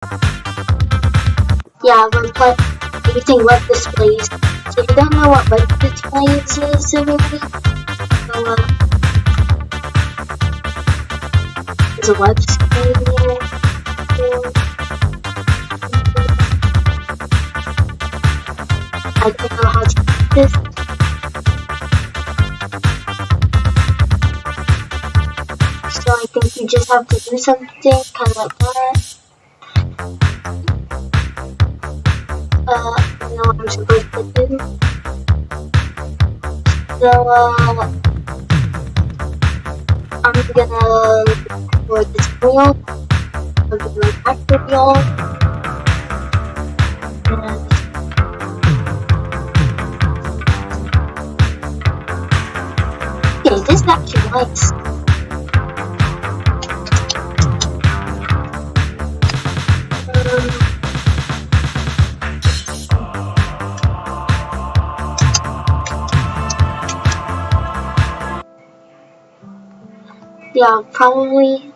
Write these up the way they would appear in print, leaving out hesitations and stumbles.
Yeah, we're using web displays. So if you don't know what web displays is, everybody, so there's a web display here. I don't know how to use this. So I think you just have to do something kind of like that. You know what I'm supposed to do. So I'm gonna record this wheel. I'll be right back with y'all. Okay, this is actually nice. Yeah, probably.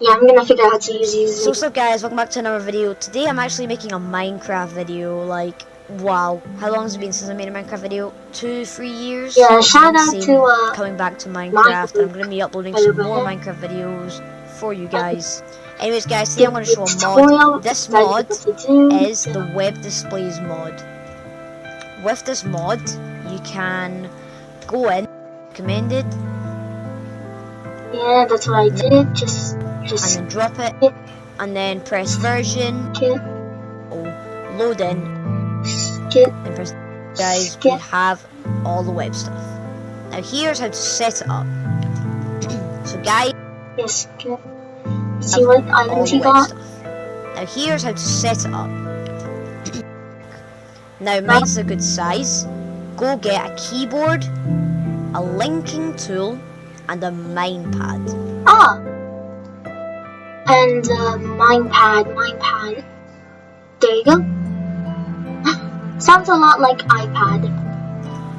Yeah, I'm gonna figure out how to use these. So what's up guys, welcome back to another video. Today I'm actually making a Minecraft video. Like, wow, how long has it been since I made a Minecraft video? 2-3 years? Yeah, shout out to coming back to Minecraft. And I'm gonna be uploading some more Minecraft videos for you guys. Anyways guys, today I'm gonna show a mod. This mod is the web displays mod. With this mod, you can go in, recommended. Yeah, that's what I did. Just and then drop it, and then press version. Load in. And press. Guys, we have all the web stuff. Now here's how to set it up. So guys, yes, see what items you got. Now here's how to set it up. Now mine's a good size. Go get a keyboard, a linking tool, and a minepad. Ah! And minepad. There you go. Sounds a lot like iPad.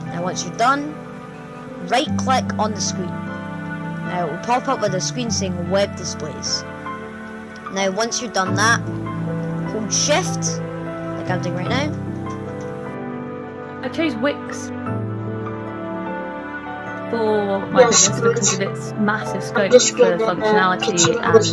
Now once you're done, right click on the screen. Now it will pop up with a screen saying web displays. Now once you're done that, hold shift, like I'm doing right now. I chose Wix for my business because of its massive scope for functionality and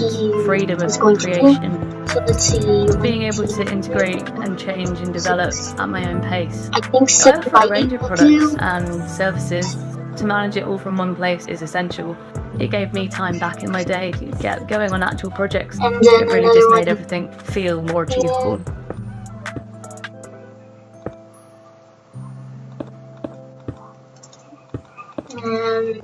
freedom of creation. So let's see. Being able to integrate and change and develop at my own pace. I think I offer a range of products and services. To manage it all from one place is essential. It gave me time back in my day to get going on actual projects. It really just made everything feel more achievable. And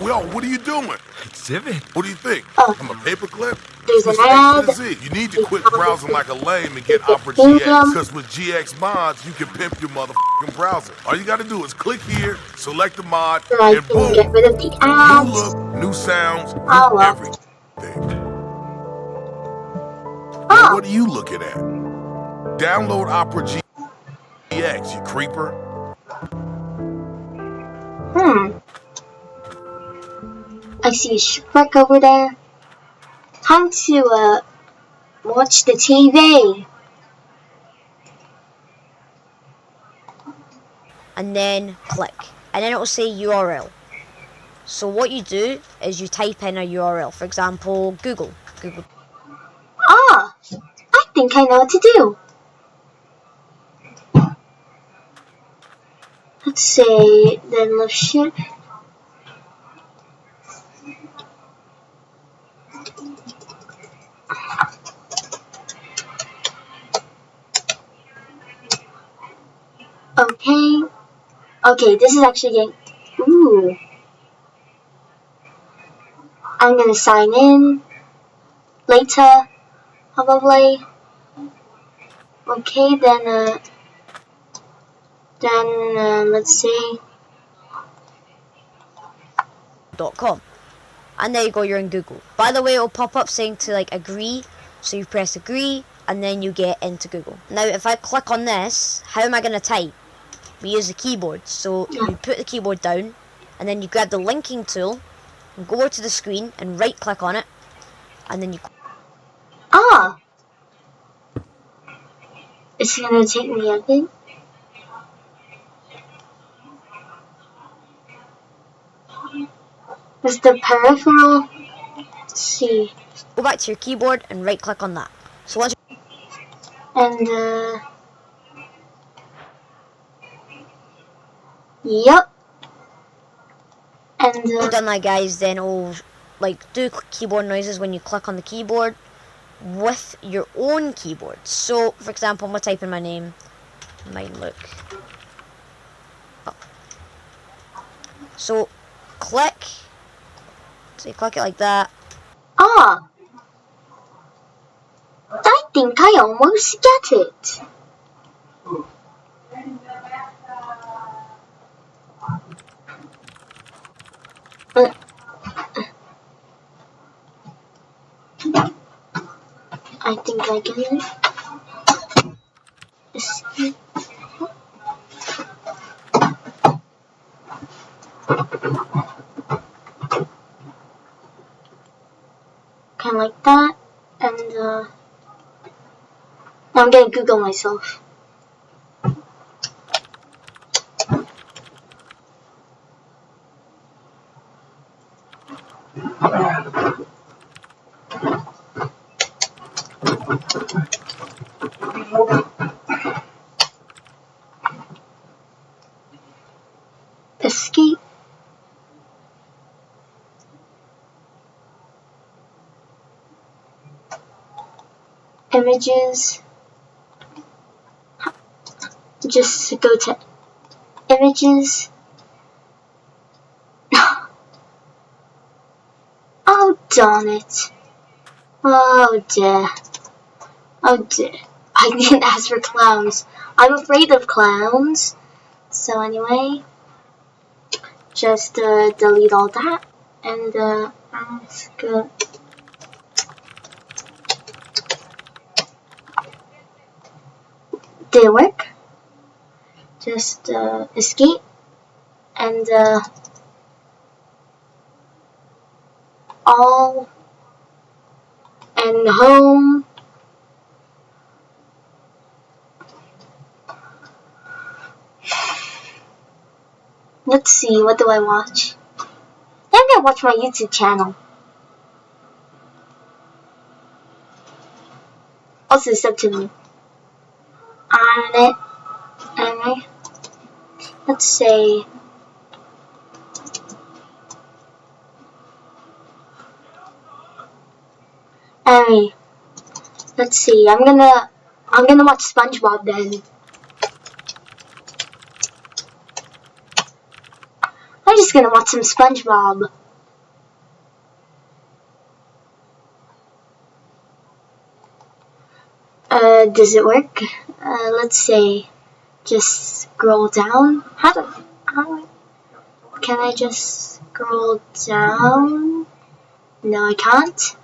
Yo, what are you doing? Exhibit. What do you think? Oh. I'm a paperclip? There's an ad. You need to quit browsing like a lame and get Opera GX. Because with GX mods, you can pimp your motherfucking browser. All you gotta do is click here, select the mod, and boom. Get rid of the ads. New look, new sounds, new everything. Oh. What are you looking at? Download Opera GX, you creeper. I see a Shrek over there. Time to watch the TV. And then click, and then it will say URL. So what you do is you type in a URL. For example, Google. Ah, I think I know what to do. Let's say then left shift. Okay, this is actually getting, ooh. I'm gonna sign in later, probably. Okay, then let's see. .com. And there you go, you're in Google. By the way, it'll pop up saying to like agree, so you press agree, and then you get into Google. Now, if I click on this, how am I gonna type? We use the keyboard, so you put the keyboard down, and then you grab the linking tool and go over to the screen and right click on it, and then you... Ah! It's gonna take me a bit. Is the peripheral? Let's see. Go back to your keyboard and right click on that. So once And yep. And you've done that, guys, then it'll like do keyboard noises when you click on the keyboard with your own keyboard. So for example, I'm gonna type in my name. Mine look. Oh. So click. So you click it like that. ah, I think I almost get it. I think I get it. Escape. Kind of like that, and I'm gonna Google myself. Escape. Images. Just go to images. Oh darn it. Oh dear. Oh dear. I didn't ask for clowns. I'm afraid of clowns. So anyway, just delete all that and ask. Did it work? Just escape and all and home. Let's see, what do I watch? I'm gonna watch my YouTube channel. Also sub to me. On it. Anyway. Let's say anyway. Let's see. I'm gonna watch SpongeBob then. I'm just gonna watch some SpongeBob. Does it work? Let's say, just scroll down. How can I just scroll down? No, I can't.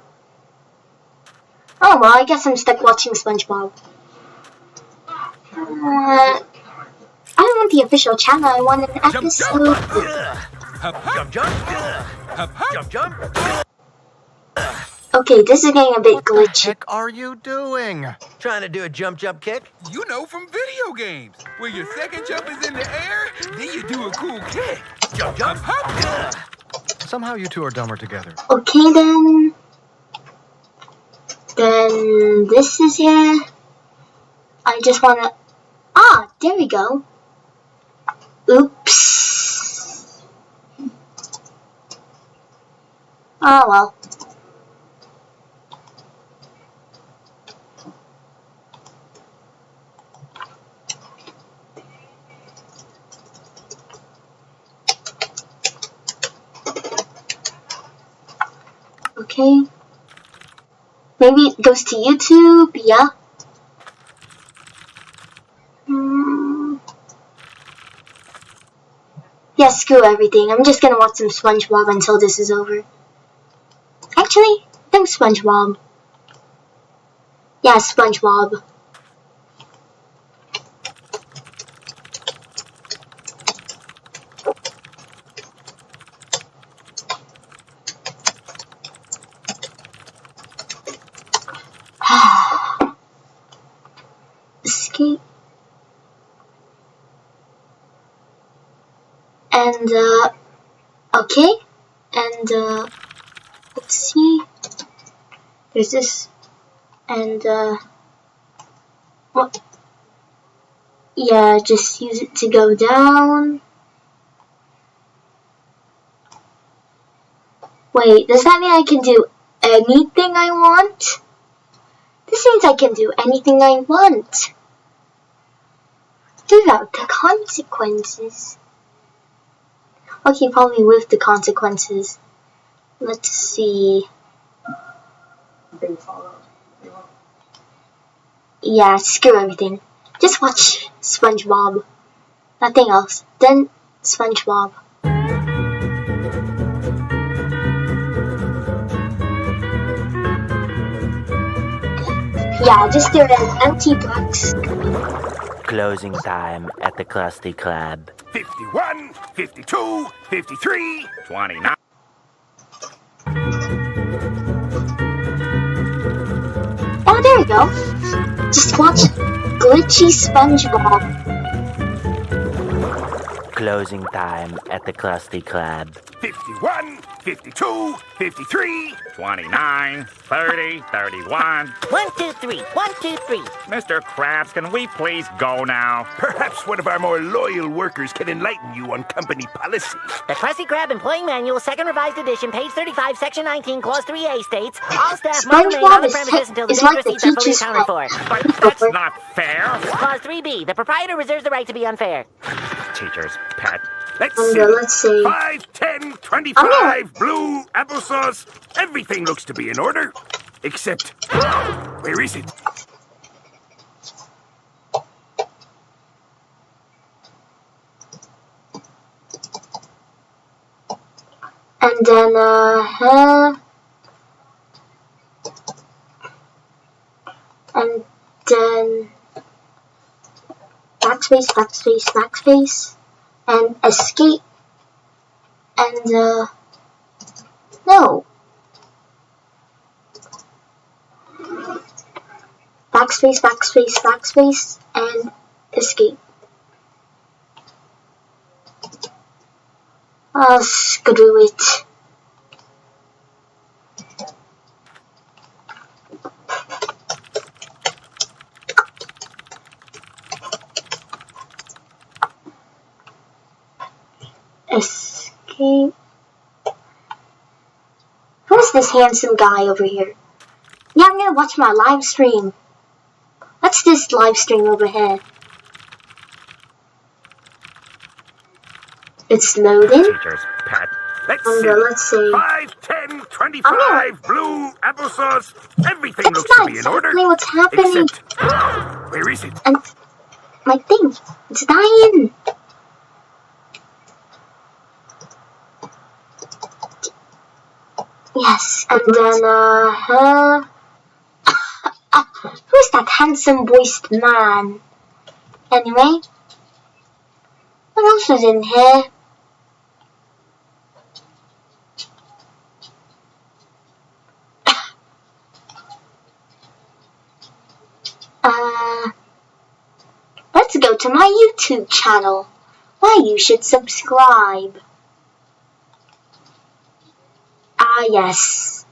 Oh well, I guess I'm stuck watching SpongeBob. I don't want the official channel. I want an episode. Jump. Okay, this is getting a bit glitchy. What the heck are you doing? Trying to do a jump kick? You know, from video games, where your second jump is in the air, then you do a cool kick. Jump. Somehow you two are dumber together. Okay then. Then this is here. I just wanna. Ah, there we go. Oops. Oh well. Okay. Maybe it goes to YouTube, yeah. Yeah, screw everything. I'm just gonna watch some SpongeBob until this is over. Actually, no SpongeBob. Yeah, SpongeBob. And okay, and let's see, there's this, and well, yeah, just use it to go down. Wait, does that mean I can do anything I want? This means I can do anything I want without the consequences. Okay, probably with the consequences. Let's see. Yeah, screw everything. Just watch SpongeBob. Nothing else. Then SpongeBob. Yeah, just do an empty box. Closing time at the Krusty Krab. 51, 52, 53, 29. Oh, there we go. Just watch glitchy SpongeBob. Closing time at the Krusty Krab. 51, 52, 53, 29, 30, 31. 1, 2, 3. 1, 2, 3. Mr. Krabs, can we please go now? Perhaps one of our more loyal workers can enlighten you on company policy. The Krusty Krab Employee Manual, second revised edition, page 35, section 19, clause 3A states, all staff must remain on the premises until the is day's like the receipts are fully teacher's accounted for. But that's not fair. Clause 3B, the proprietor reserves the right to be unfair. Teacher's pet. Let's And see. let's see. 5, 10, 25, blue, applesauce. Everything looks to be in order. Except, where is it? And then, and then backspace, backspace, backspace, and escape, and, no. Backspace, backspace, backspace, and escape. Oh, screw it. Escape. Who's this handsome guy over here? Yeah, I'm gonna watch my live stream. What's this live stream over here? It's loading. Teacher's pet. Let's see. Let's see. 5, 10, 25, blue, applesauce. Everything That's looks to not be in order. exactly what's happening. Except, where is it? And my thing, it's dying. Yes, and then, who's that handsome voiced man? Anyway, what else is in here? Let's go to my YouTube channel. Why you should subscribe. Ah, yes.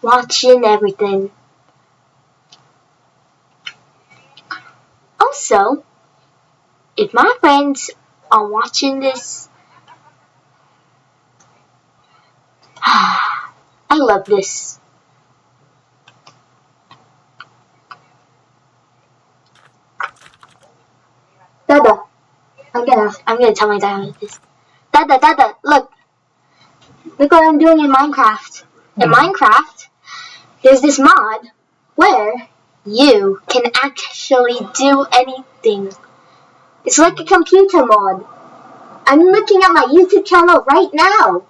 Watching everything. Also, if my friends are watching this, I love this. Dada, I'm gonna tell my dad this. Dada, look what I'm doing in Minecraft. In Minecraft, there's this mod where you can actually do anything. It's like a computer mod. I'm looking at my YouTube channel right now.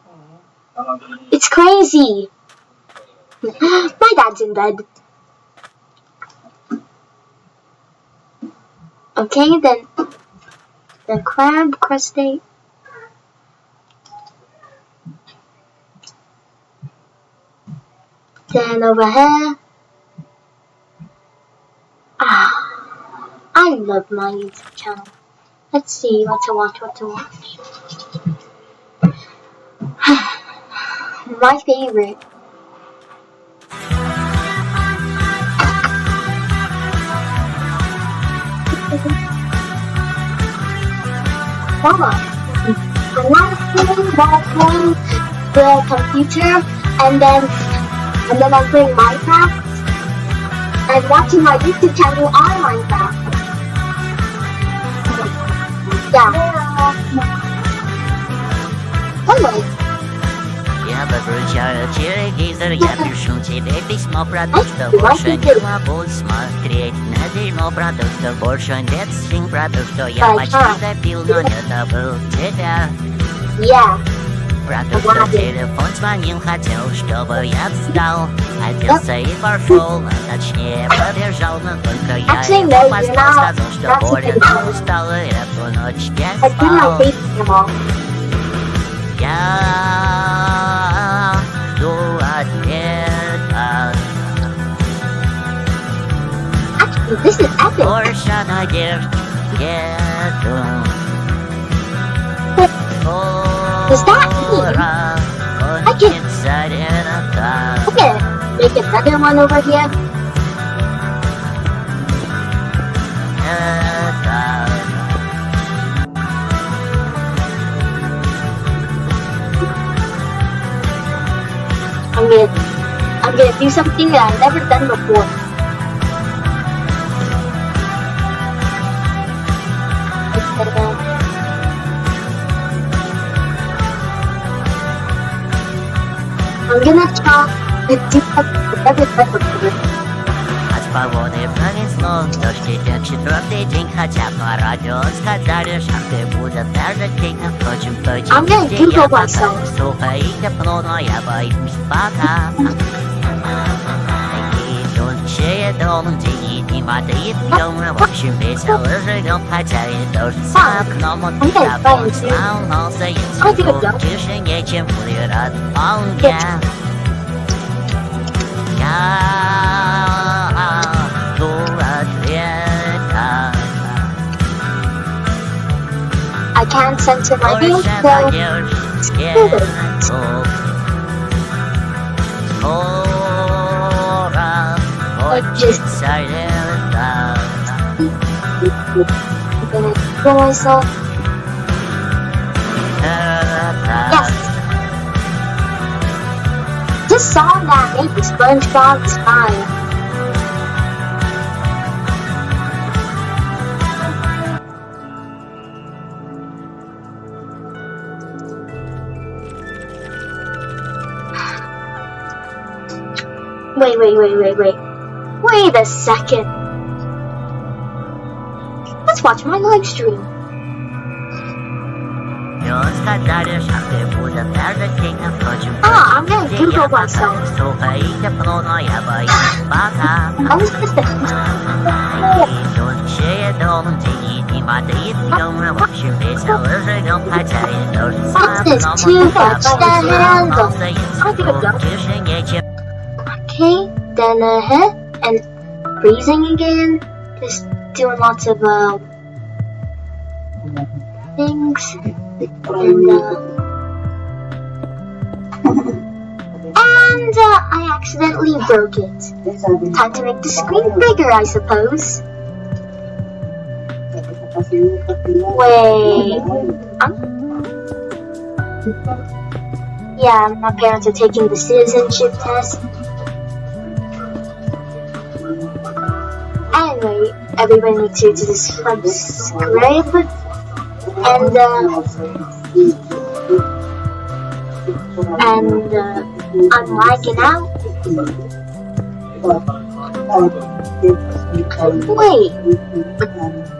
It's crazy. My dad's in bed. Okay, then the crab crustate. Then over here. I love my YouTube channel. Let's see what to watch. My favorite. Mama, I'm not playing the computer, and then I'm playing Minecraft and watching my YouTube channel on Minecraft. Yeah. Anyway. Я покручаю телевизор, я пишу тебе письмо, продуктов больше не могу смотреть. На дерьмо продуктов больше нет, свин продуктов я почти допил, но не забыл тебя. Yeah. Продуктов телефон звонил, хотел, чтобы я встал. Оделся и пошел, а точнее побежал, но только я ему позвал, сказал, что болен, устал, и эту ночь я спал. Я жду ответа. Actually, this is epic. Больше надежд нету. Does that mean I can make another one over here? I'm gonna do something that I've never done before. I'm gonna try to do something I've never done before. От погоды пронесло, дождь идет четвертый день, хотя по радио сказали, шахты будут даже тихо, впрочем, в той части, где я пока сухо и тепло, но я боюсь пока. Идущие дом, день и воды пьем, в общем, весело живем, хотя и дождь за окном, вот телефон сломался, я сижу в тишине, чем будет рад вполне. Я жду ответа. I can't censor my Больше video, надежд so нету. Скоро кончится лето. I'm gonna kill myself. Yes. This song that made SpongeBob smile. Wait a second. Let's watch my live stream. Сказали, шахты будут даже тихо, впрочем, I'm gonna Google myself. сухо и тепло, но я боюсь пока. I was just Идущие дом, день и воды пьем, в общем, весело живем, хотя и дождь за What's this? окном, Two bucks to handle. сломался, я сижу в тишине, чем Okay, then and freezing again. Just doing lots of things, and I accidentally broke it. Time to make the screen bigger, I suppose. Wait. Yeah, my parents are taking the citizenship test. Anyway, everybody needs to subscribe and I'm lagging out. Wait,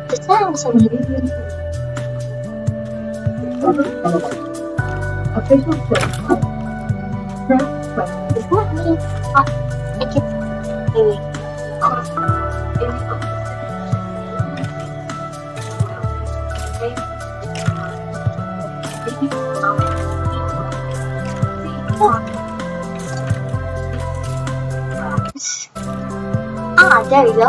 the sound's on here. Is that me? I can. Wait. There you go.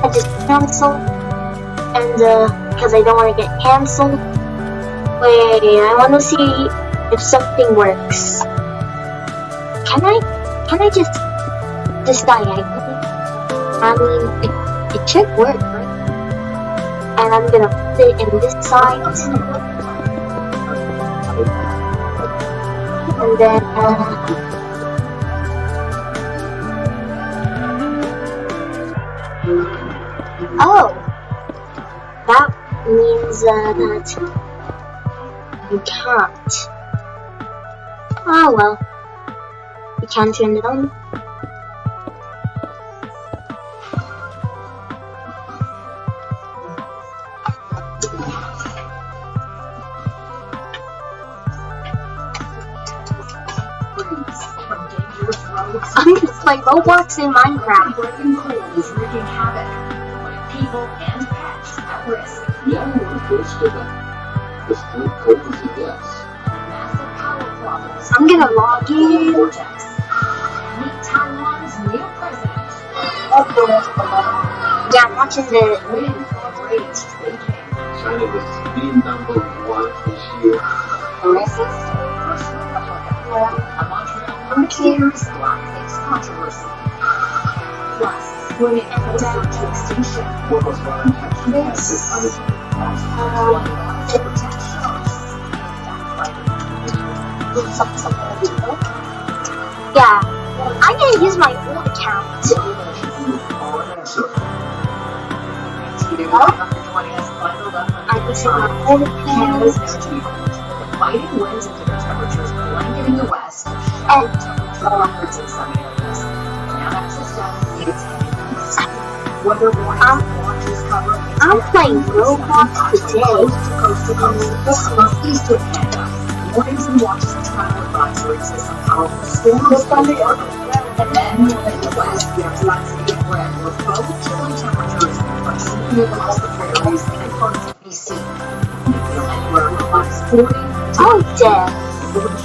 I just cancel, and because I don't want to get canceled. Wait, I want to see if something works. Can I just diagonally? I mean, it should work, right? And I'm gonna put it in this side, and then oh, that means that you can't. Oh well, you can turn it on. I'm gonna play Roblox in Minecraft. Breaking cold is wreaking havoc, putting people and pets at risk. Yeah, we're close to them. The street courtesy deaths. Massive power problems. I'm gonna log in. Vortex. Meet Taiwan's new president. Yeah, I'm watching the. Win outraged Beijing. China was being number one this year. Racist First Republic. A Montreal Frontiers blackface controversy. Plus, swimming closer to extinction. What was unintentional To protect sharks. Yeah, I'm gonna use my old account. I'm using my old account. Fighting winds and bitter temperatures blanketing the west, And temperature records in some areas. Now that's a step it's heading east. Weather warnings and launches cover. I'm playing Roblox today. Coast to coast, east of Canada. Warnings and watches and travel advisories as some powerful storms and then in the west, we have lots of big red with both chilly temperatures are sweeping across the prairies and parts of BC. Feel anywhere from -40. Oh dear,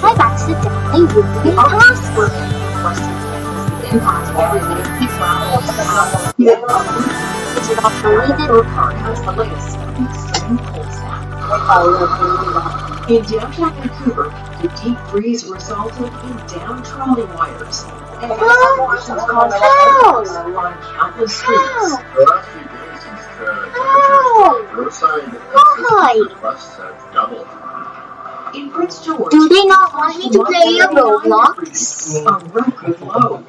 I've accidentally ruined the password. Impact everything you travel. Is it all deleted? Burkhart has the latest extreme cold snap. In downtown Vancouver, the deep freeze resulted in downed trolley wires. And portions caused chaos along countless streets. The last few days since the temperature roadside requests have doubled. In Prince George, Do they not want me to play a Roblox? a record low.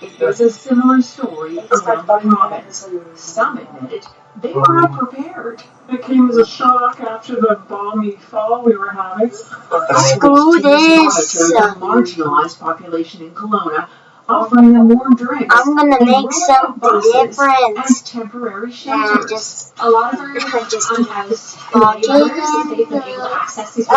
It was a similar story around the province. Some admitted they were unprepared. It came as a shock after the balmy fall we were having. Screw this. A marginalized population in Kelowna, offering them warm drinks. I'm gonna and make rental something buses different. as temporary Yeah, shelters. just A lot of areas I just unhoused log in. they've been able to access these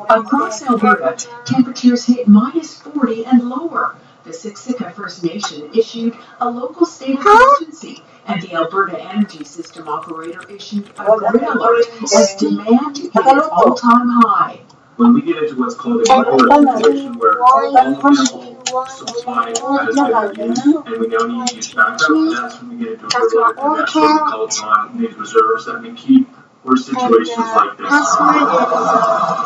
across Alberta, temperatures hit -40 and lower. The Siksika First Nation issued a local state of emergency, and the Alberta Energy System operator issued a grid alert as demand hit an all-time high. When we get into what's called a network situation where all available supply has been used, and we now need to use backup, that's when we get into a regular and that's what we call upon these reserves that we keep for situations like this.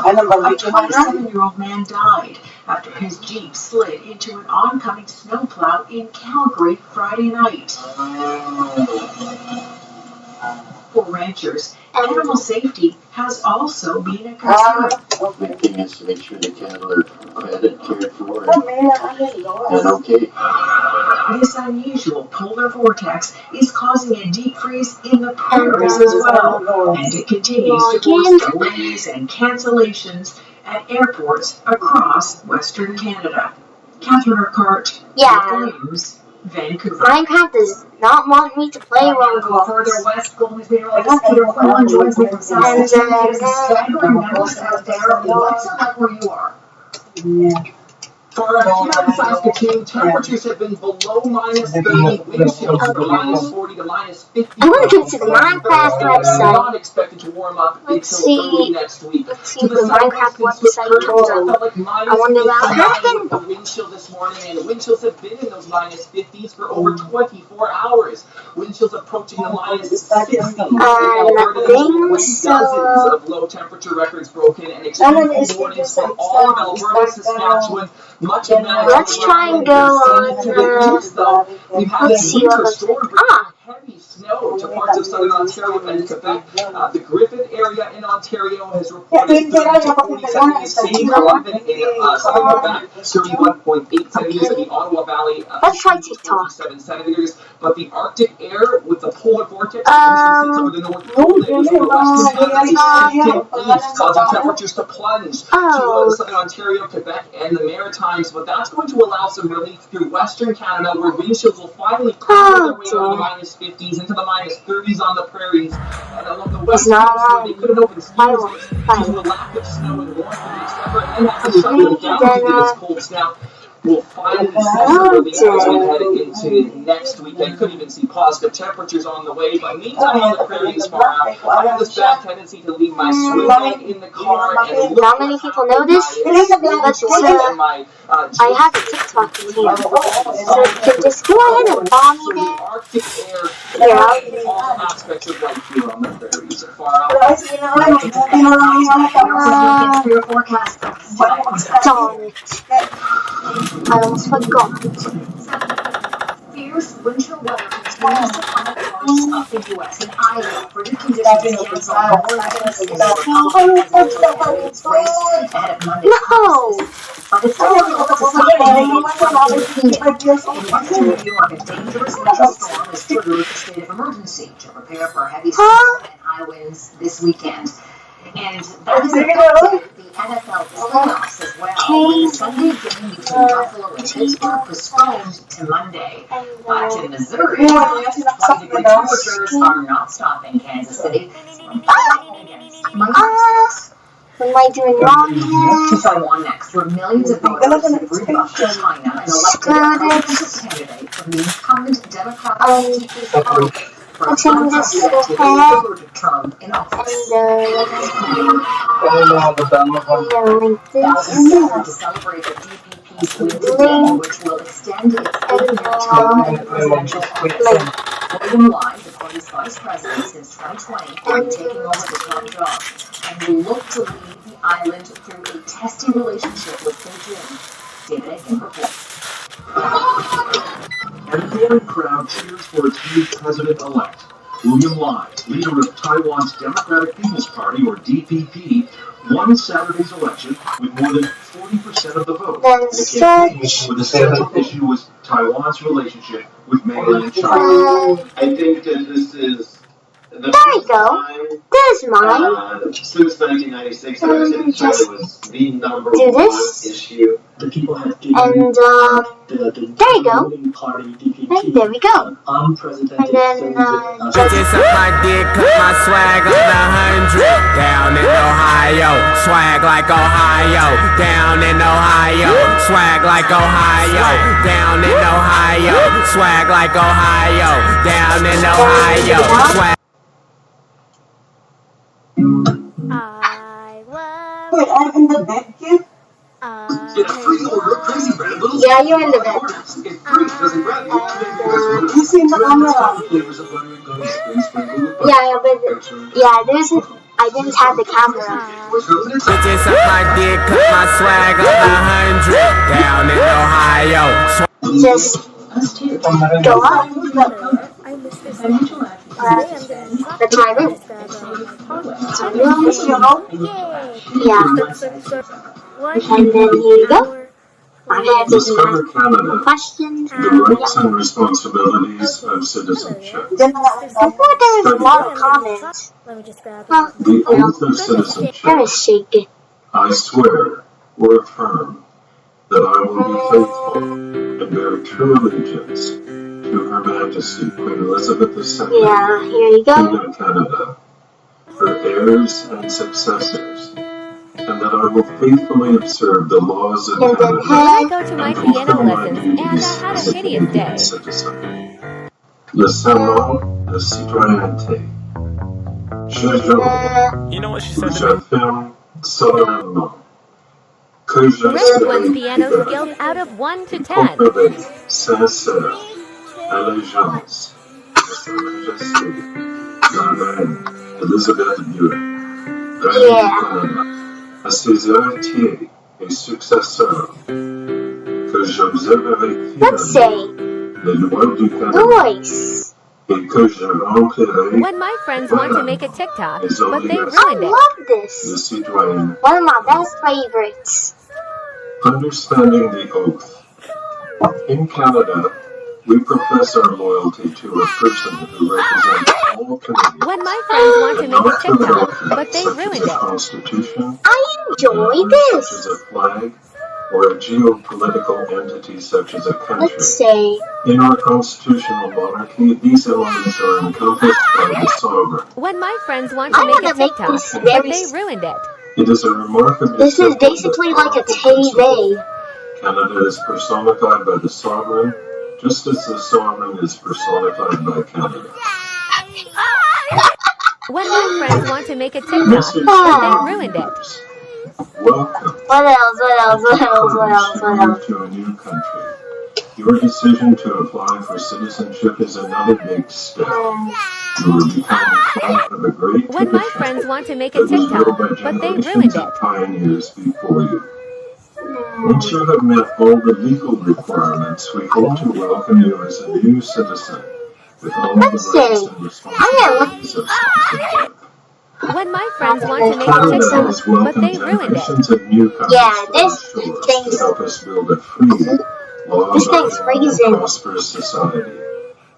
A 27-year-old man died after his Jeep slid into an oncoming snowplow in Calgary Friday night. For ranchers, animal safety has also been a concern. The thing is to make sure the cattle are fed and cared for and okay. This unusual polar vortex is causing a deep freeze in the prairies as well, and it continues to force delays and cancellations at airports across Western Canada. Catherine Urquhart, Local News, Vancouver. Minecraft does not want me to play Roblox. Further west, Golden State Peter Quillen joins me from South What's it like where you are? For here in Saskatoon, temperatures have been below minus 30, wind chills from minus 40 to minus 50. I'm going to go to the Minecraft website. Not expected to warm up until early next week. Let's see if the Minecraft website turns out. I wonder about happened. The wind chill this morning, and the wind chills have been in those minus 50s for over 24 hours. Wind chills approaching the minus 60s. Nothing, so... Dozens of low temperature records broken and extreme warnings for all of Alberta, Saskatchewan. Much of that. Let's try and go on. Let's see what looks like. Heavy snow to parts of southern Ontario and Quebec. The Griffin area in Ontario has reported 30 to 40 centimeters. St. Robin in southern Quebec, 31.8 centimeters. In the Ottawa Valley, let's try TikTok. 7 centimeters. But the Arctic air with the polar vortex sits over the North Pole. It was over western east, causing temperatures to plunge to southern Ontario, Quebec, and the Maritimes. But that's going to allow some relief through western Canada, where wind chills will finally climb their way out of the minus 50s into the minus 30s on the prairies. And along the west coast, they couldn't open ski resorts due to a lack of snow and warmth in December, and have to shut them down due to this cold snap. We'll finally see as we head into next weekend. Could even see positive temperatures on the way, but meantime on the prairies far out, I have this bad tendency to leave my swim bag in the car and look. Not many people know this, but I have a TikTok account, so you can just go ahead and follow me there. Arctic air, all aspects of life here on the prairies are far out. Darn it. I almost forgot. Fierce winter weather continues to come across the U.S. and Iowa. Further conditions cancel more race ahead of Monday. No! By the time in western New York, a dangerous winter storm has triggered a state of emergency to prepare for heavy snow and high winds this weekend. And that is affecting the NFL playoffs as well, with the Sunday game between Buffalo and Pittsburgh postponed to Monday. But in Missouri, high-degree temperatures are not stopping Kansas City from fighting against Mike. What am I doing wrong here? To Taiwan next, where millions of voters have rebuffed China and elected a progressive candidate from the incumbent Democratic Party. I'll change this to the head, and like to celebrate the DPP's win, which will extend its 8-year term in the presidential office. William Lai, the party's vice president since 2020, taking over the top job, and will look to lead the island through a testy relationship with Beijing. David Aiken reports. An very crowd cheers for its new president-elect. William Lai, leader of Taiwan's Democratic People's Party, or DPP, won Saturday's election with more than 40% of the vote. Where the central issue was Taiwan's relationship with mainland China. I think that this is the there you go. There's mine. Since 1996, China was the number do one this. issue. And there you go. And there we go. And then just suck my dick, cut my swag on 100. Down in Ohio, swag like Ohio. Down in Ohio, swag like Ohio. Down in Ohio, swag like Ohio. Down in Ohio, swag. Wait, I'm in the bed here? Get a free order of Crazy Brand Little yeah, you're in the bed. It's free because they grab you. You see the camera? Flavors of butter and gummy sprinkled with Yeah, but there's I didn't have the camera. Bitches suck my dick, cut my swag on 100. Down in Ohio. Just go up. That's my room. Yeah. And then here you go. I have this questions. The rights and responsibilities of citizenship. Before there was a lot of comments. The oath of citizenship. That is shaky. I swear or affirm that I will be faithful and bear true allegiance to Her Majesty Queen Elizabeth II, Yeah, here you go. Queen of Canada, her heirs and successors, and that I will faithfully observe the laws of And then Canada head. I go to my and piano fulfill my lessons, and duties I had as a a hideous Canadian day. citizen. Le serment de citoyenneté. Je jure, You know what she ou said to me? j'affirme solennellement que je Rate serai one's piano fidèle skills out of 1 to et 10. porterai sincère allégeance à Sa Majesté la Reine Elizabeth II, Reine du Canada, à ses héritiers et successeurs, que j'observerai Let's fidèlement say les lois du Canada voice. et que je remplirai When my friends want to make a TikTok, les but they obligations I ruined it. love de this. citoyen. One of my best favorites. Understanding the oath. In Canada, we profess our loyalty to a person who represents all Canadians. When my friends want to make a Not to the TikTok, documents but they such ruined as a it. constitution, I enjoy such this. as a flag, or a geopolitical entity such as a country. Let's say In our constitutional monarchy, these elements are encompassed by the sovereign. When my friends want to I'm make a gonna make TikTok, this but very. they ruined it. It is a remarkably This is simple basically but like a powerful principle. TV. Canada is personified by the sovereign, just as the sovereign is personified by Canada. When my friends want to make a TikTok, Message but to they ruined it. viewers. Welcome. What else? What else? What else? What else? What else? To a new country. Your decision to apply for citizenship is another big step. You are becoming part of a great When my tradition friends want to make a that was built by TikTok, but they generations ruined of it. pioneers before you. Once you have met all the legal requirements, we hope to welcome you as a new citizen with all the Let's rights see. and responsibilities of citizenship. When my friends want to make a Canada TikTok, has but welcomed they ruined it. generations of newcomers Yeah, to this our shores thing's- to help us build a free, This thing's law-abiding, and freezing. prosperous society.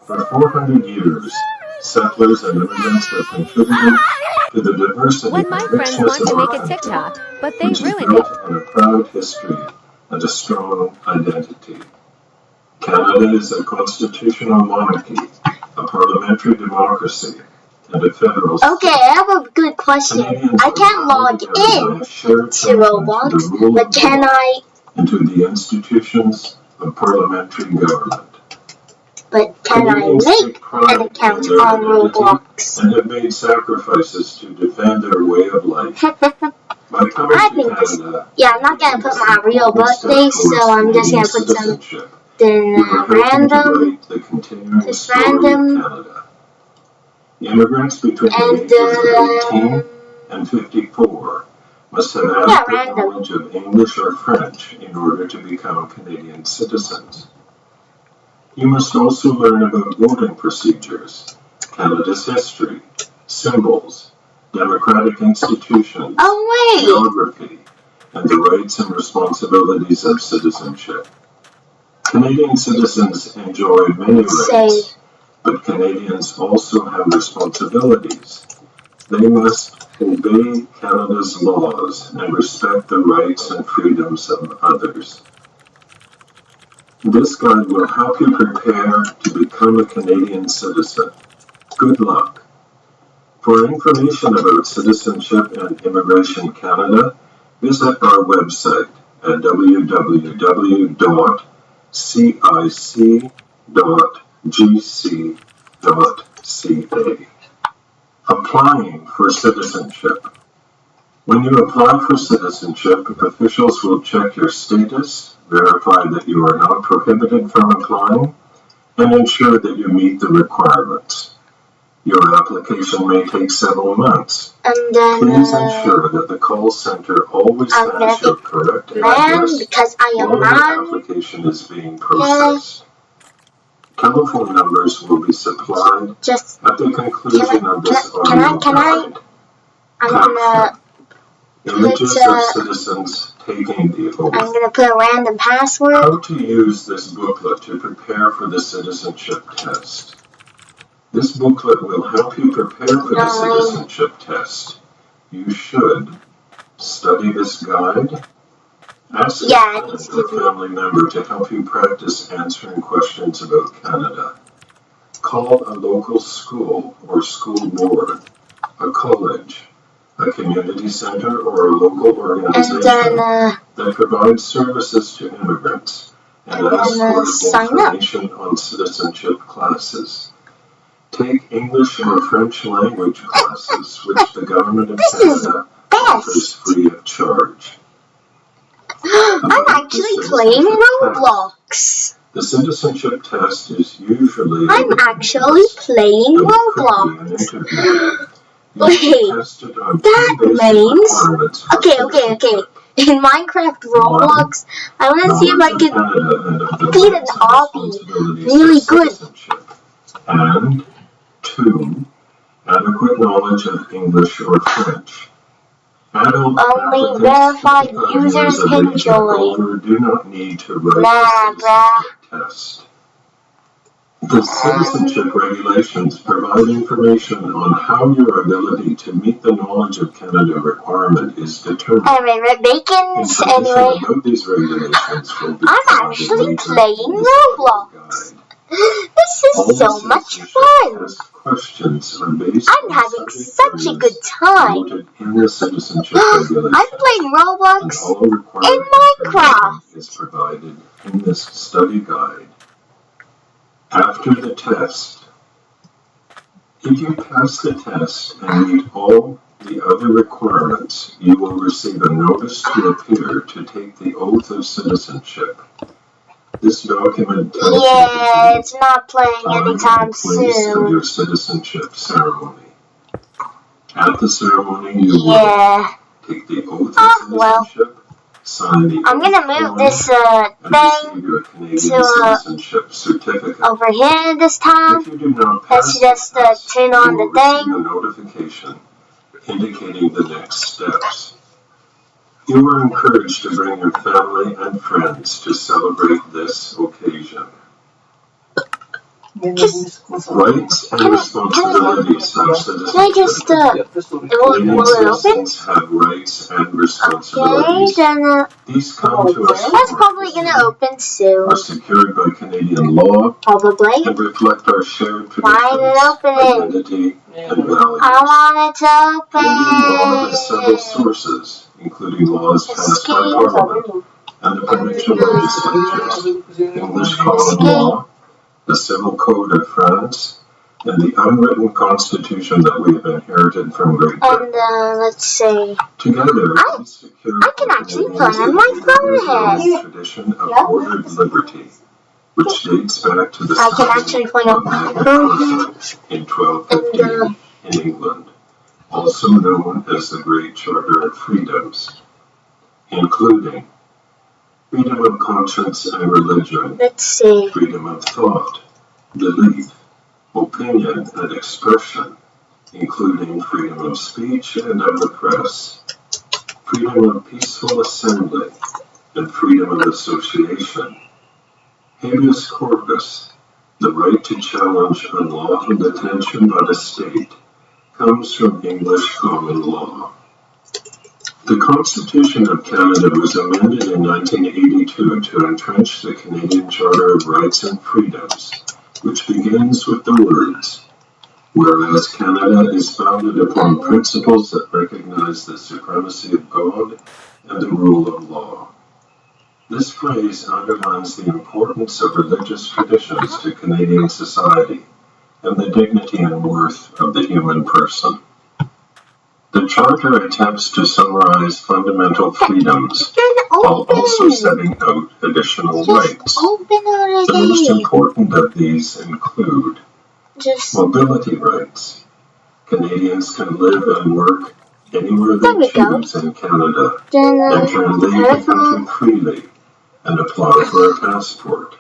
For 400 years, settlers and immigrants have contributed to the diversity When my and friends richness want to of make our a country, TikTok, but they which is ruined built it. on a proud history and a strong identity. Canada is a constitutional monarchy, a parliamentary democracy, and a federal Okay, I have a good question. I can't log in to Roblox, but can I? into the institutions of parliamentary government. But can I Canadians make take pride an account in their on identity Roblox? and have made sacrifices to defend their way of life. By coming I to think this. Canada, Yeah, I'm not gonna put my real birthday, so I'm just gonna put some. Then you are helping to random. write the continuing Just story random. of Canada. Immigrants between the And, ages of 18 and 54 must have adequate random. knowledge of English or French in order to become Canadian citizens. You must also learn about voting procedures, Canada's history, symbols, democratic institutions, Oh wait. geography, and the rights and responsibilities of citizenship. Canadian citizens enjoy many Let's say. rights, but Canadians also have responsibilities. They must obey Canada's laws and respect the rights and freedoms of others. This guide will help you prepare to become a Canadian citizen. Good luck. For information about Citizenship and Immigration Canada, visit our website at www.cic.gc.ca. Applying for citizenship. When you apply for citizenship, officials will check your status, verify that you are not prohibited from applying, and ensure that you meet the requirements. Your application may take several months. And then Please ensure that the call center always I'm gonna has your pick correct man address because I am while the man. application is being processed. Telephone numbers will be supplied Just at the conclusion of this can I? audio guide. I'm gonna Images put, of citizens taking the oath. I'm gonna put a random password. How to use this booklet to prepare for the citizenship test. This booklet will help you prepare for the citizenship test. You should study this guide. Ask a friend or family member to help you practice answering questions about Canada. Call a local school or school board, a college, a community center, or a local organization then that provides services to immigrants and asks for information on citizenship classes. Take English or French language classes, which the government of Canada offers free of charge. I'm actually playing Roblox. The citizenship test is usually I'm actually playing Roblox. Wait, that means... Okay. In Minecraft Roblox, I want to see if I can beat an obby really good. And 2. Adequate knowledge of English or French. Only verified users can join. Do not need to write the test. The citizenship regulations provide information on how your ability to meet the Knowledge of Canada requirement is determined. Bacons, anyway. About these regulations will be I'm actually playing Roblox. This is so much fun. Questions are based I'm having such a good time. In the citizenship regulation. I'm playing Roblox in Minecraft. Is provided in this study guide. After the test, if you pass the test and meet all the other requirements, you will receive a notice to appear to take the oath of citizenship. This document tells you it's not playing anytime soon. Of your citizenship ceremony. At the ceremony, you will take the oath of citizenship, sign the I'm gonna move this thing to over here this time. Let's just turn on the thing. A notification indicating the next steps. You are encouraged to bring your family and friends to celebrate this occasion. Rights and responsibilities of citizens. Can I just, will it open? Have rights and responsibilities. Okay, then, these come to us. That's probably gonna open soon. Are secured by Canadian law. Probably. And reflect our shared traditions, identity, and values. I want it to open. Canadian law has several sources, including laws passed by Parliament and the provincial legislatures, English common law, the Civil Code of France, and the unwritten constitution that we have inherited from Great Britain. And let's see. Together, I can actually play on my phone here. Tradition of ordered liberty, which dates back to the I can actually play on my phone in 1215 in England, also known as the Great Charter of Freedoms, including freedom of conscience and religion, let's see, freedom of thought, belief, opinion, and expression, including freedom of speech and of the press, freedom of peaceful assembly, and freedom of association. Habeas corpus, the right to challenge unlawful detention by the state, comes from English common law. The Constitution of Canada was amended in 1982 to entrench the Canadian Charter of Rights and Freedoms, which begins with the words, "Whereas Canada is founded upon principles that recognize the supremacy of God and the rule of law." This phrase underlines the importance of religious traditions to Canadian society and the dignity and worth of the human person. The Charter attempts to summarize fundamental freedoms while also setting out additional rights. The most important of these include mobility rights. Canadians can live and work anywhere they choose in Canada and can leave the country freely and apply for a passport.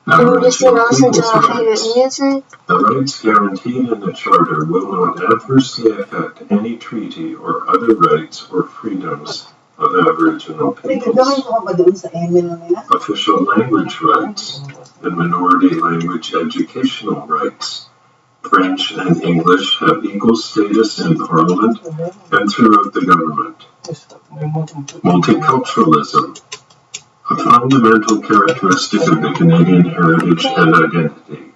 Aboriginal people's rights. The rights guaranteed in the Charter will not adversely affect any treaty or other rights or freedoms of Aboriginal peoples. Official language rights and minority language educational rights. French and English have equal status in Parliament and throughout the government. Multiculturalism. A fundamental characteristic of the Canadian heritage and identity.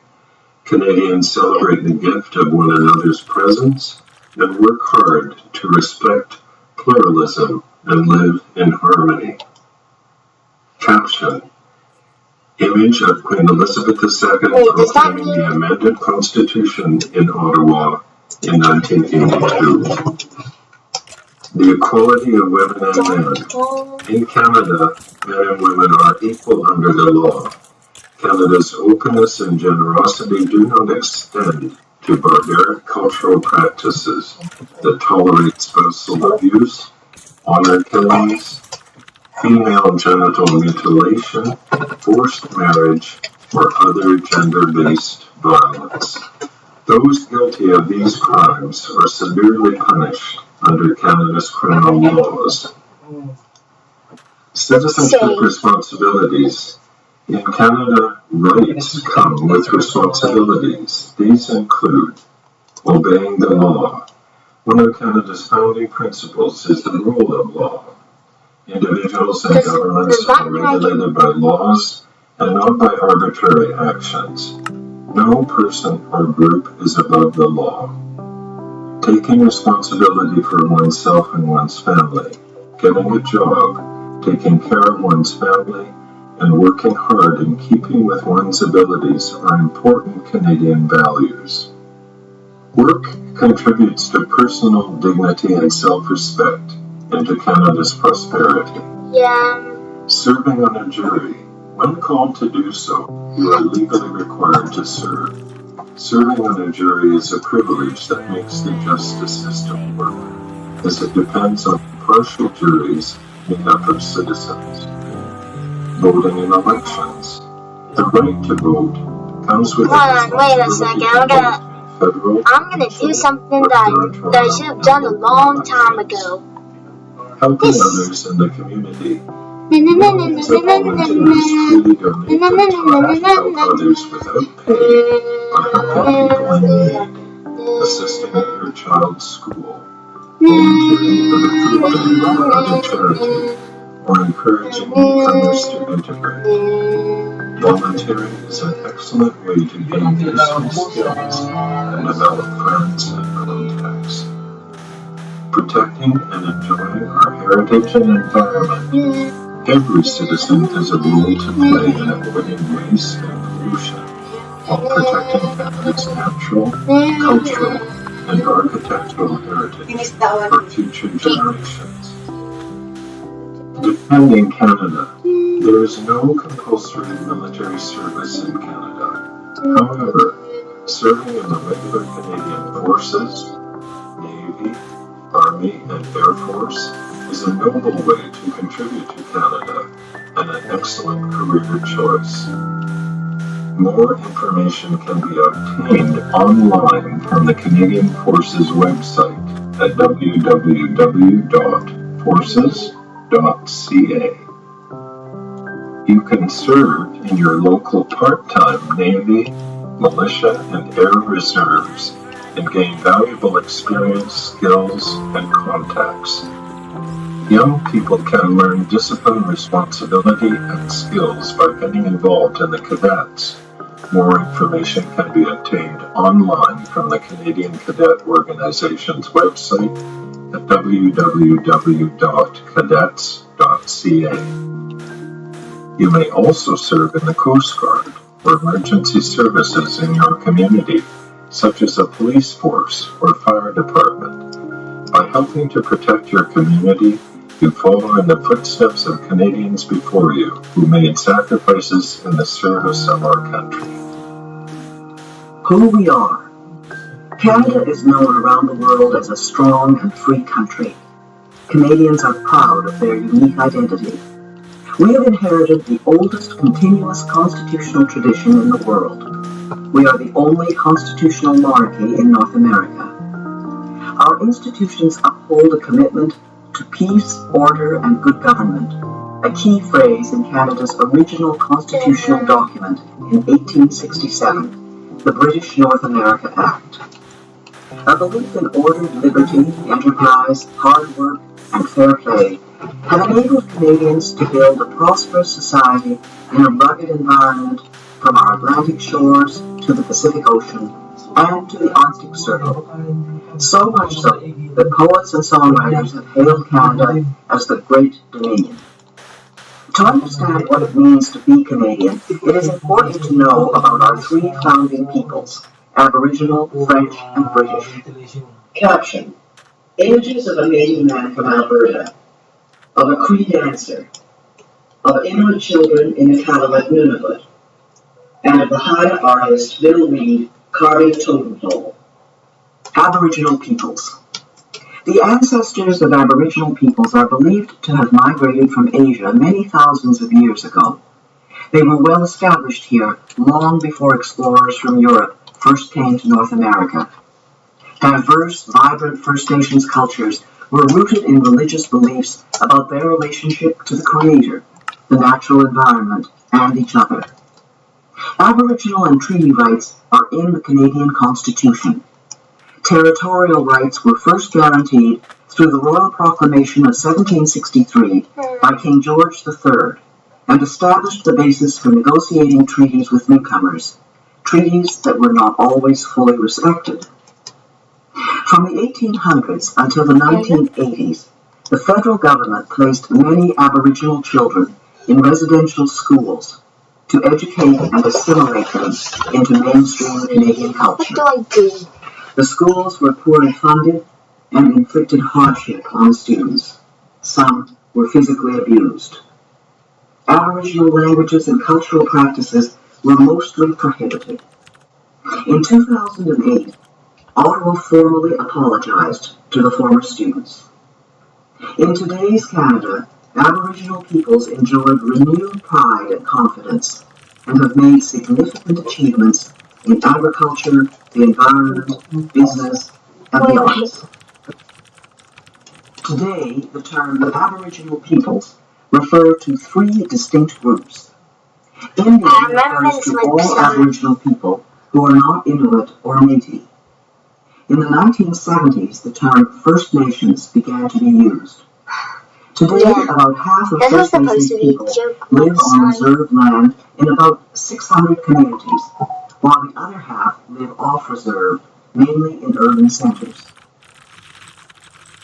Canadians celebrate the gift of one another's presence, and work hard to respect pluralism and live in harmony. Caption: Image of Queen Elizabeth II proclaiming the amended Constitution in Ottawa in 1982. The equality of women and men. In Canada, men and women are equal under the law. Canada's openness and generosity do not extend to barbaric cultural practices that tolerate spousal abuse, honor killings, female genital mutilation, forced marriage, or other gender-based violence. Those guilty of these crimes are severely punished under Canada's criminal laws. Citizenship responsibilities. In Canada, rights come with responsibilities. These include obeying the law. One of Canada's founding principles is the rule of law. Individuals and governments are regulated by laws and not by arbitrary actions. No person or group is above the law. Taking responsibility for oneself and one's family, getting a job, taking care of one's family, and working hard in keeping with one's abilities are important Canadian values. Work contributes to personal dignity and self-respect and to Canada's prosperity. Serving on a jury. When called to do so, you are legally required to serve. Serving on a jury is a privilege that makes the justice system work, as it depends on impartial juries made up of citizens. Voting in elections. The right to vote comes with wait a second. I'm gonna do something that I should have done a long time ago. Helping others in the community. Volunteers freely donate their time to help others without pay, or helping people in need, assisting at your child's school, volunteering for the food bank or other charity, or encouraging newcomers to integrate. Volunteering is an excellent way to gain useful skills and develop friends and contacts. Protecting and enjoying our heritage and environment. Every citizen has a role to play in avoiding waste and pollution, while protecting Canada's natural, cultural, and architectural heritage for future generations. Defending Canada. There is no compulsory military service in Canada. However, serving in the regular Canadian Forces, Navy, Army, and Air Force is a noble way to contribute to Canada and an excellent career choice. More information can be obtained online from the Canadian Forces website at www.forces.ca. You can serve in your local part-time Navy, militia, and air reserves and gain valuable experience, skills, and contacts. Young people can learn discipline, responsibility, and skills by getting involved in the cadets. More information can be obtained online from the Canadian Cadet Organization's website at www.cadets.ca. You may also serve in the Coast Guard or emergency services in your community, such as a police force or fire department. By helping to protect your community, you follow in the footsteps of Canadians before you who made sacrifices in the service of our country. Who we are. Canada is known around the world as a strong and free country. Canadians are proud of their unique identity. We have inherited the oldest continuous constitutional tradition in the world. We are the only constitutional monarchy in North America. Our institutions uphold a commitment to peace, order, and good government, a key phrase in Canada's original constitutional document in 1867, the British North America Act. A belief in order, liberty, enterprise, hard work, and fair play have enabled Canadians to build a prosperous society in a rugged environment from our Atlantic shores to the Pacific Ocean and to the Arctic Circle. So much so that poets and songwriters have hailed Canada as the Great Dominion. To understand what it means to be Canadian, it is important to know about our three founding peoples, Aboriginal, French, and British. Caption: Images of a Métis man from Alberta, of a Cree dancer, of Inuit children in Iqaluit, Nunavut, and of the Haida artist Bill Reid carving a totem pole. Aboriginal peoples. The ancestors of Aboriginal peoples are believed to have migrated from Asia many thousands of years ago. They were well established here long before explorers from Europe first came to North America. Diverse, vibrant First Nations cultures were rooted in religious beliefs about their relationship to the Creator, the natural environment, and each other. Aboriginal and treaty rights are in the Canadian Constitution. Territorial rights were first guaranteed through the Royal Proclamation of 1763 by King George III and established the basis for negotiating treaties with newcomers, treaties that were not always fully respected. From the 1800s until the 1980s, the federal government placed many Aboriginal children in residential schools to educate and assimilate them into mainstream Canadian culture. The schools were poorly funded and inflicted hardship on students. Some were physically abused. Aboriginal languages and cultural practices were mostly prohibited. In 2008, Ottawa formally apologized to the former students. In today's Canada, Aboriginal peoples enjoyed renewed pride and confidence and have made significant achievements in agriculture, the environment, business, and the arts. Today, the term Aboriginal peoples refer to three distinct groups. Indian refers to all Aboriginal people who are not Inuit or Métis. In the 1970s, the term First Nations began to be used. Today, about half of First Nations people live on reserved land in about 600 communities, while the other half live off-reserve, mainly in urban centers.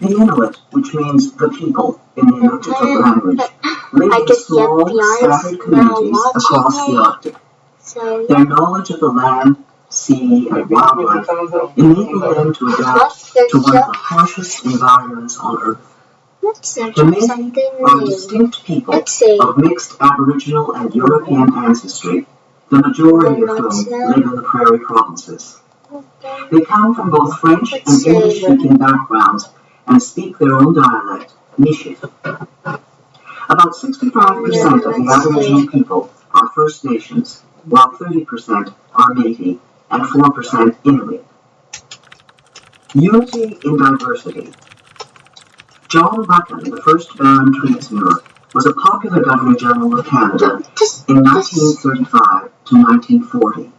The Inuit, which means the people in the Inuktitut language, live in small, scattered communities across the Arctic. Their knowledge of the land, sea, and wildlife enable them to adapt to one of the harshest environments on Earth. The Métis are distinct people of mixed Aboriginal and European ancestry, the majority of whom live in the prairie provinces. They come from both French and English-speaking backgrounds and speak their own dialect, Nishif. About 65% of the Aboriginal people are First Nations, while 30% are Métis and 4% Inuit. Unity in diversity. John Buchan, the first Baron Treatsmuir, was a popular Governor-General of Canada in 1935 to 1940.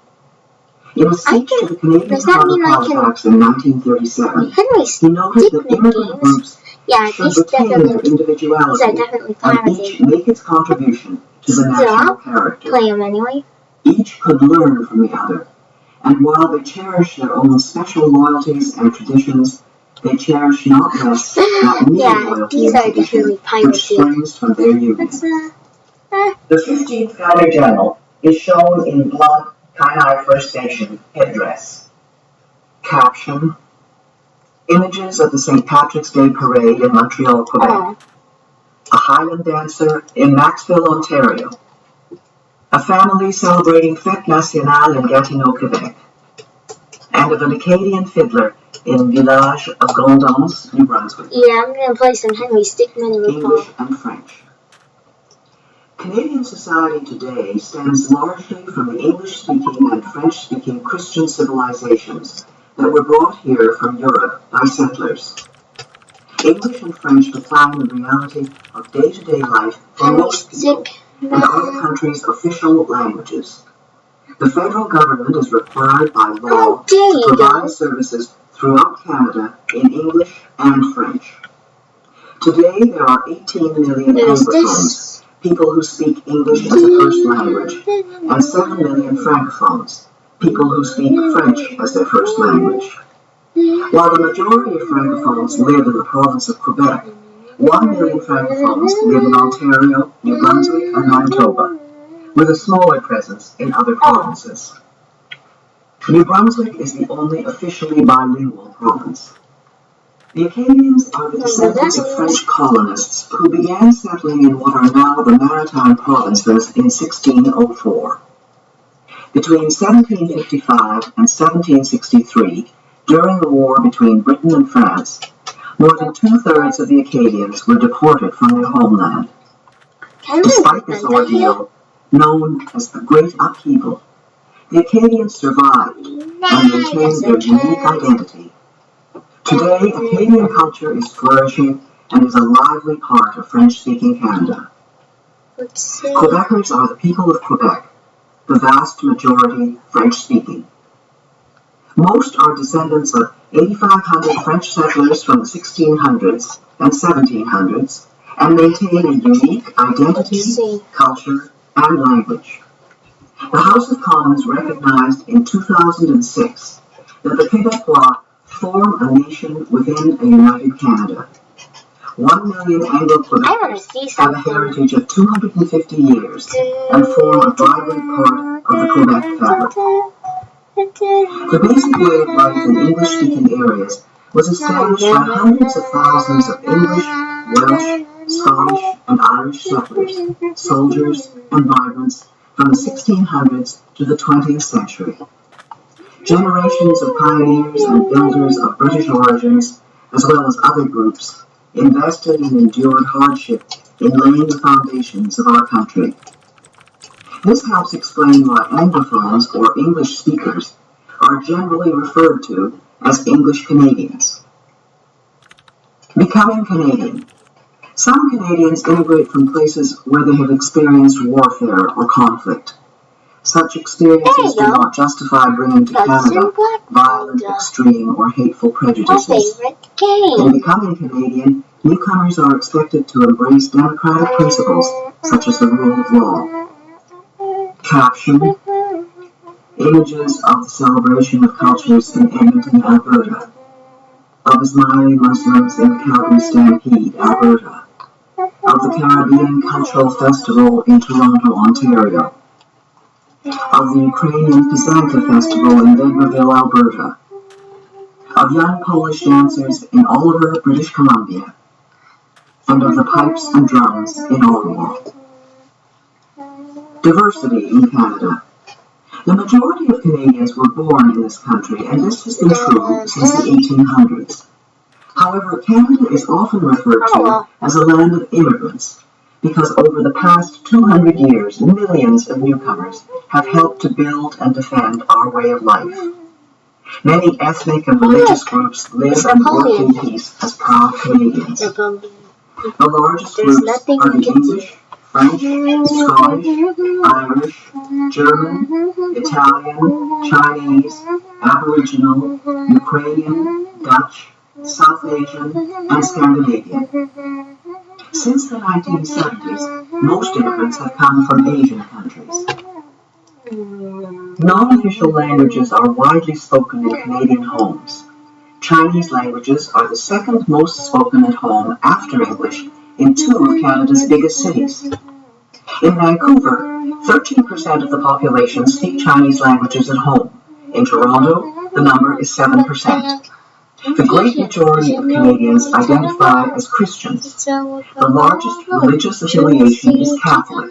In a speech to the Canadian Court of Halifax in 1937, he noted that immigrant groups should retain their individuality and each make its contribution to the national character. Each could learn from the other, and while they cherish their own special loyalties and traditions, they cherish not less that many loyalties and traditions which springs from their union. The 15th Governor-General is shown in blood Kainai First Nation headdress. Caption: Images of the St. Patrick's Day Parade in Montreal, Quebec. A Highland dancer in Maxville, Ontario. A family celebrating Fête Nationale in Gatineau, Quebec. And of an Acadian fiddler in Village of Grandance, New Brunswick. Yeah, I'm gonna play some Henry Stickmin in the English and French. Canadian society today stems largely from the English-speaking and French-speaking Christian civilizations that were brought here from Europe by settlers. English and French define the reality of day-to-day life for most people and are the country's official languages. The federal government is required by law to provide services throughout Canada in English and French. Today there are 18 million Anglophones, people who speak English as a first language, and 7 million Francophones, people who speak French as their first language. While the majority of Francophones live in the province of Quebec, 1 million Francophones live in Ontario, New Brunswick, and Manitoba, with a smaller presence in other provinces. New Brunswick is the only officially bilingual province. The Acadians are the descendants of French colonists who began settling in what are now the Maritime provinces in 1604. Between 1755 and 1763, during the war between Britain and France, more than 2/3 of the Acadians were deported from their homeland. Despite this ordeal, known as the Great Upheaval, the Acadians survived and maintained their unique identity. Today, Acadian culture is flourishing and is a lively part of French-speaking Canada. Quebecers are the people of Quebec, the vast majority French-speaking. Most are descendants of 8,500 French settlers from the 1600s and 1700s and maintain a unique identity, culture, and language. The House of Commons recognized in 2006 that the Québécois form a nation within a united Canada. 1 million Anglo-Quebecers have a heritage of 250 years and form a vibrant part of the Quebec fabric. The basic way of life in English-speaking areas was established by hundreds of thousands of English, Welsh, Scottish, and Irish settlers, soldiers, and migrants from the 1600s to the 20th century. Generations of pioneers and builders of British origins, as well as other groups, invested and endured hardship in laying the foundations of our country. This helps explain why Anglophones, or English speakers, are generally referred to as English Canadians. Becoming Canadian. Some Canadians immigrate from places where they have experienced warfare or conflict. Such experiences do not justify bringing to Canada violent, extreme, or hateful prejudices. In becoming Canadian, newcomers are expected to embrace democratic principles such as the rule of law. Caption: images of the celebration of cultures in Edmonton, Alberta, of Ismaili Muslims in Calgary Stampede, Alberta, of the Caribbean Cultural Festival in Toronto, Ontario, of the Ukrainian Pizanka Festival in Vegreville, Alberta, of young Polish dancers in Oliver, British Columbia, and of the pipes and drums in Ottawa. Diversity in Canada. The majority of Canadians were born in this country, and this has been true since the 1800s. However, Canada is often referred to as a land of immigrants, because over the past 200 years, millions of newcomers have helped to build and defend our way of life. Many ethnic and religious groups live and work in peace as proud Canadians. The largest groups are the English, French, Scottish, Irish, German, Italian, Chinese, Aboriginal, Ukrainian, Dutch, South Asian, and Scandinavian. Since the 1970s, most immigrants have come from Asian countries. Non-official languages are widely spoken in Canadian homes. Chinese languages are the second most spoken at home after English in 2 of Canada's biggest cities. In Vancouver, 13% of the population speak Chinese languages at home. In Toronto, the number is 7%. The great majority of Canadians identify as Christians. The largest religious affiliation is Catholic,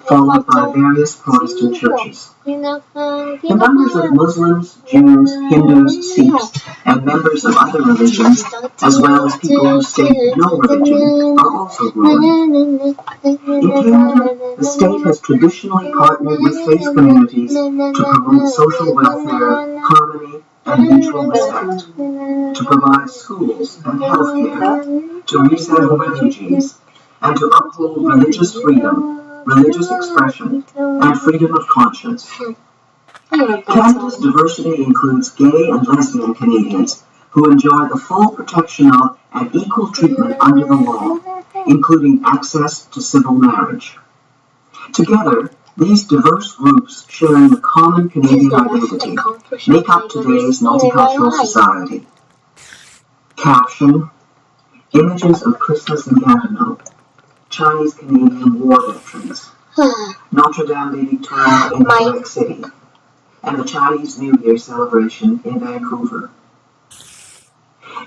followed by various Protestant churches. The numbers of Muslims, Jews, Hindus, Sikhs, and members of other religions, as well as people who state no religion, are also growing. In Canada, the state has traditionally partnered with faith communities to promote social welfare, harmony, and mutual respect, to provide schools and health care, to resettle refugees, and to uphold religious freedom, religious expression, and freedom of conscience. Canada's diversity includes gay and lesbian Canadians who enjoy the full protection of and equal treatment under the law, including access to civil marriage. Together, these diverse groups sharing a common Canadian identity make up today's multicultural society. Caption: Images of Christmas in Gatineau. Chinese-Canadian war veterans. Notre Dame de Victoire in Quebec City. And the Chinese New Year celebration in Vancouver.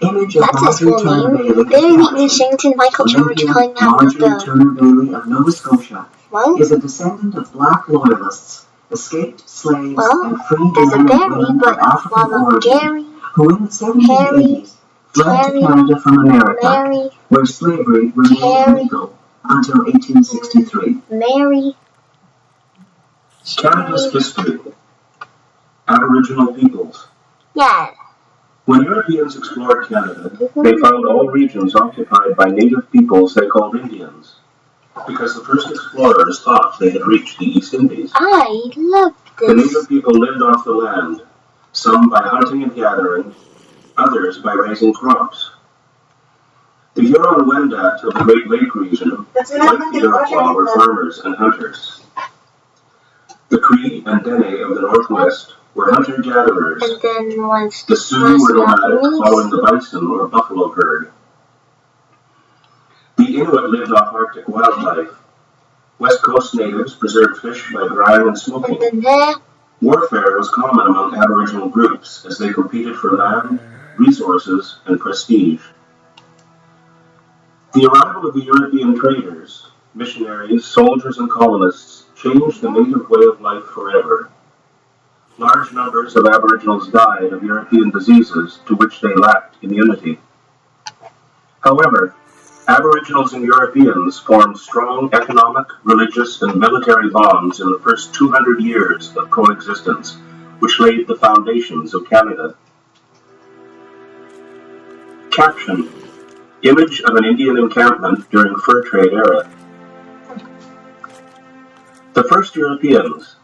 Image of Marjorie Turner Bailey. Very Washington Michael George calling out the Marjorie Turner Bailey of Nova Scotia is a descendant of black loyalists, escaped slaves, and freed men and women of African origin who in the 1780s fled to Canada from America, where slavery remained legal until 1863. Canada's history. Aboriginal peoples. Yeah. When Europeans explored Canada, they found all regions occupied by native peoples they called Indians, because the first explorers thought they had reached the East Indies. I love this. The native people lived off the land, some by hunting and gathering, others by raising crops. The Huron-Wendat of the Great Lake region, like the Iroquois, were farmers and hunters. The Cree and Dene of the Northwest were hunter-gatherers. And then the Sioux were nomadic, following the bison or buffalo herd. The Inuit lived off Arctic wildlife. West Coast natives preserved fish by drying and smoking. Warfare was common among Aboriginal groups as they competed for land, resources, and prestige. The arrival of the European traders, missionaries, soldiers, and colonists changed the native way of life forever. Large numbers of Aboriginals died of European diseases to which they lacked immunity. However, Aboriginals and Europeans formed strong economic, religious, and military bonds in the first 200 years of coexistence, which laid the foundations of Canada. Caption: Image of an Indian encampment during fur trade era. The first Europeans.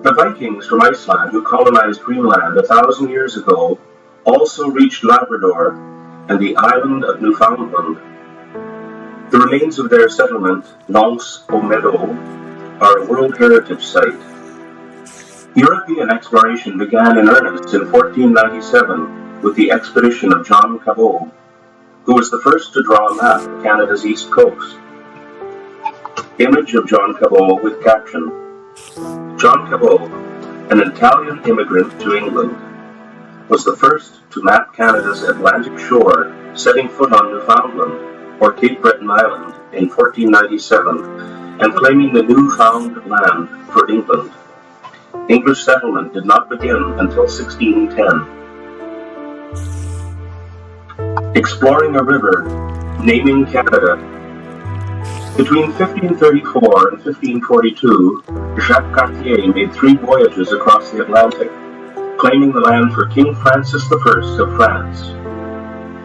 The Vikings from Iceland, who colonized Greenland 1,000 years ago, also reached Labrador and the island of Newfoundland. The remains of their settlement, Nonce au Meadow, are a World Heritage Site. European exploration began in earnest in 1497 with the expedition of John Cabot, who was the first to draw a map of Canada's east coast. Image of John Cabot with caption: John Cabot, an Italian immigrant to England, was the first to map Canada's Atlantic shore, setting foot on Newfoundland, or Cape Breton Island, in 1497, and claiming the newfound land for England. English settlement did not begin until 1610. Exploring a river, naming Canada. Between 1534 and 1542, Jacques Cartier made 3 voyages across the Atlantic, claiming the land for King Francis I of France.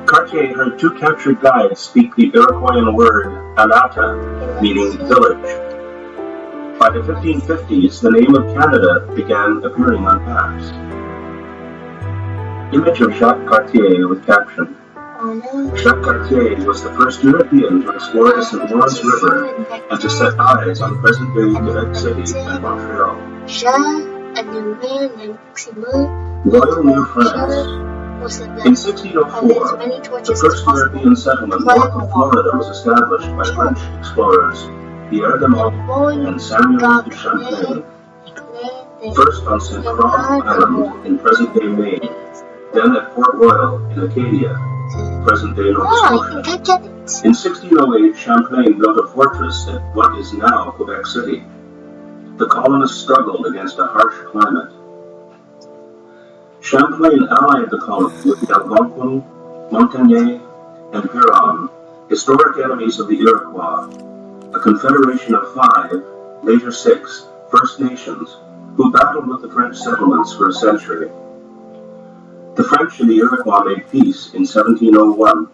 Cartier heard 2 captured guides speak the Iroquoian word Anata, meaning village. By the 1550s, the name of Canada began appearing on maps. Image of Jacques Cartier with caption: Jacques Cartier was the first European to explore the St. Lawrence River and to set eyes on present-day Quebec City and Montreal. Royal New France. In 1604, the first European settlement north of Florida was established by French explorers Pierre de Monts and Samuel de Champlain. First on St. Croix Island in present-day Maine, then at Port Royal in Acadia, present-day Nova Scotia. In 1608, Champlain built a fortress at what is now Quebec City. The colonists struggled against a harsh climate. Champlain allied the colony with the Algonquin, Montagnais, and Huron, historic enemies of the Iroquois, a confederation of 5, later 6, First Nations, who battled with the French settlements for a century. The French and the Iroquois made peace in 1701,